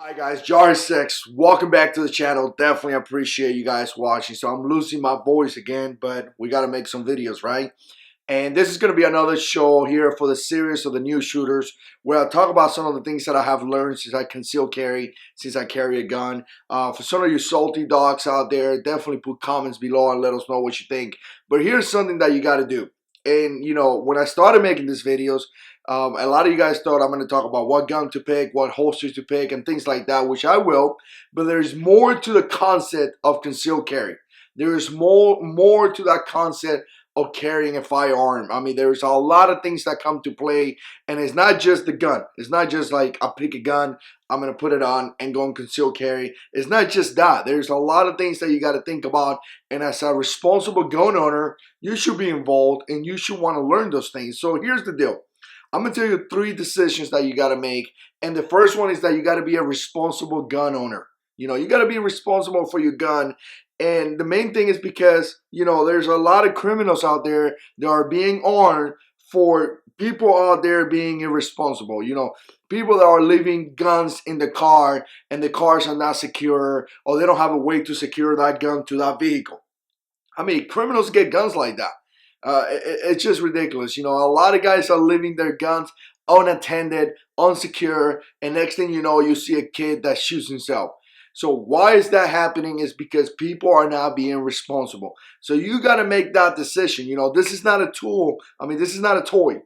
Hi guys, JH6, welcome back to the channel. Definitely appreciate you guys watching. So I'm losing my voice again, but we got to make some videos, right? And this is going to be another show here for the series of the new shooters, where I talk about some of the things that I have learned since I conceal carry, since I carry a gun. For some of you salty dogs out there, definitely put comments below and let us know what you think. But here's something that you got to do. And you know, when I started making these videos, a lot of you guys thought I'm going to talk about what gun to pick, what holsters to pick, and things like that, which I will. But there's more to the concept of concealed carry. There is more to that concept of carrying a firearm. I mean, there's a lot of things that come to play, and it's not just the gun. It's not just like I pick a gun, I'm gonna put it on and go and conceal carry. It's not just that. There's a lot of things that you got to think about, and as a responsible gun owner, you should be involved and you should want to learn those things. So here's the deal. I'm gonna tell you 3 decisions that you got to make, and the first one is that you got to be a responsible gun owner. You know, you got to be responsible for your gun. And the main thing is because, you know, there's a lot of criminals out there that are being armed for people out there being irresponsible. You know, people that are leaving guns in the car and the cars are not secure, or they don't have a way to secure that gun to that vehicle. I mean, criminals get guns like that. It's just ridiculous. You know, a lot of guys are leaving their guns unattended, unsecure, and next thing you know, you see a kid that shoots himself. So why is that happening? Is because people are not being responsible. So you got to make that decision. You know, this is not a tool. I mean, this is not a toy.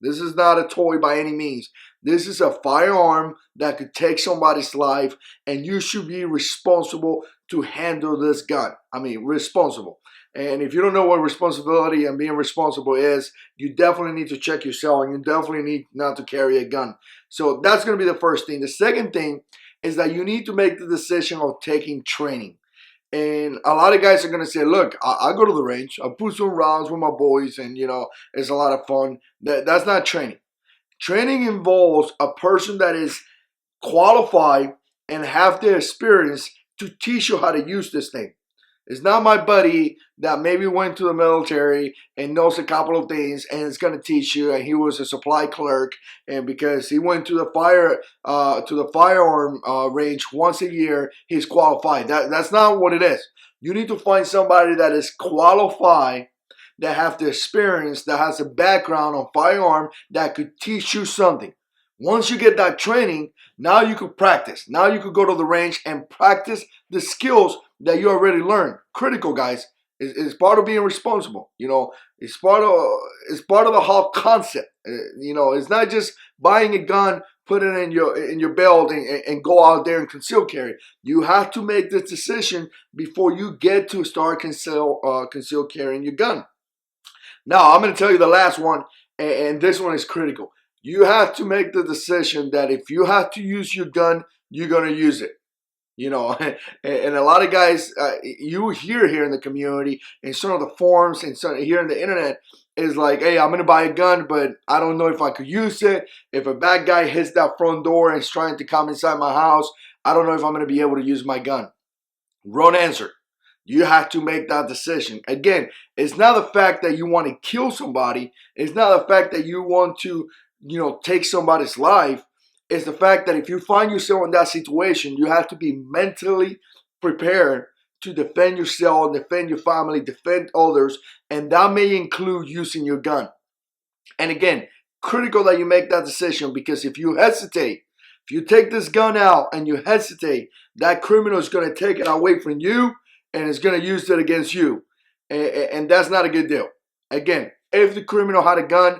This is not a toy by any means. This is a firearm that could take somebody's life, and you should be responsible to handle this gun. I mean, responsible. And if you don't know what responsibility and being responsible is, you definitely need to check yourself, and you definitely need not to carry a gun. So that's going to be the first thing. The second thing is that you need to make the decision of taking training. And a lot of guys are going to say, look, I go to the range, I put some rounds with my boys, and, you know, it's a lot of fun. That's not training. Training involves a person that is qualified and have the experience to teach you how to use this thing. It's not my buddy that maybe went to the military and knows a couple of things and is going to teach you, and he was a supply clerk, and because he went to the firearm range once a year, he's qualified. That's not what it is. You need to find somebody that is qualified, that have the experience, that has a background on firearm, that could teach you something. Once you get that training, now you could practice. Now you could go to the range and practice the skills that you already learned. Critical, guys. It's part of being responsible. You know, it's part of the whole concept. You know, it's not just buying a gun, put it in your belt, and go out there and conceal carry. You have to make this decision before you get to start conceal carrying your gun. Now, I'm going to tell you the last one, and this one is critical. You have to make the decision that if you have to use your gun, you're going to use it. You know, and a lot of guys, you hear here in the community, and some of the forums, and some here on the internet, is like, hey, I'm going to buy a gun, but I don't know if I could use it. If a bad guy hits that front door and is trying to come inside my house, I don't know if I'm going to be able to use my gun. Wrong answer. You have to make that decision. Again, it's not the fact that you want to kill somebody. It's not the fact that you want to, you know, take somebody's life. It's the fact that if you find yourself in that situation, you have to be mentally prepared to defend yourself, defend your family, defend others, and that may include using your gun. And again, critical that you make that decision, because if you hesitate, if you take this gun out and you hesitate, that criminal is going to take it away from you and is going to use it against you. And that's not a good deal. Again, if the criminal had a gun,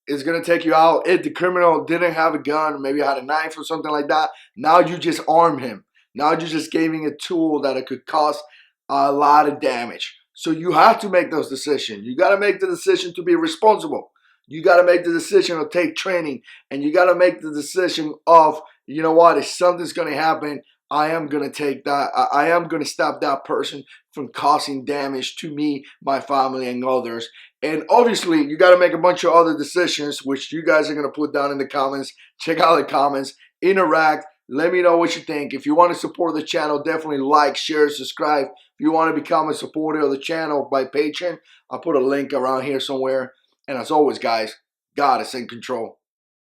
is going to take you out. If the criminal didn't have a gun, maybe had a knife or something like that, now you just arm him. Now you just gave him a tool that it could cause a lot of damage. So you have to make those decisions. You got to make the decision to be responsible. You got to make the decision to take training, and you got to make the decision of, you know what, if something's going to happen, I am going to take that. I am going to stop that person from causing damage to me, my family, and others. And obviously, you got to make a bunch of other decisions, which you guys are going to put down in the comments. Check out the comments, interact. Let me know what you think. If you want to support the channel, definitely like, share, subscribe. If you want to become a supporter of the channel by Patreon, I'll put a link around here somewhere. And as always, guys, God is in control.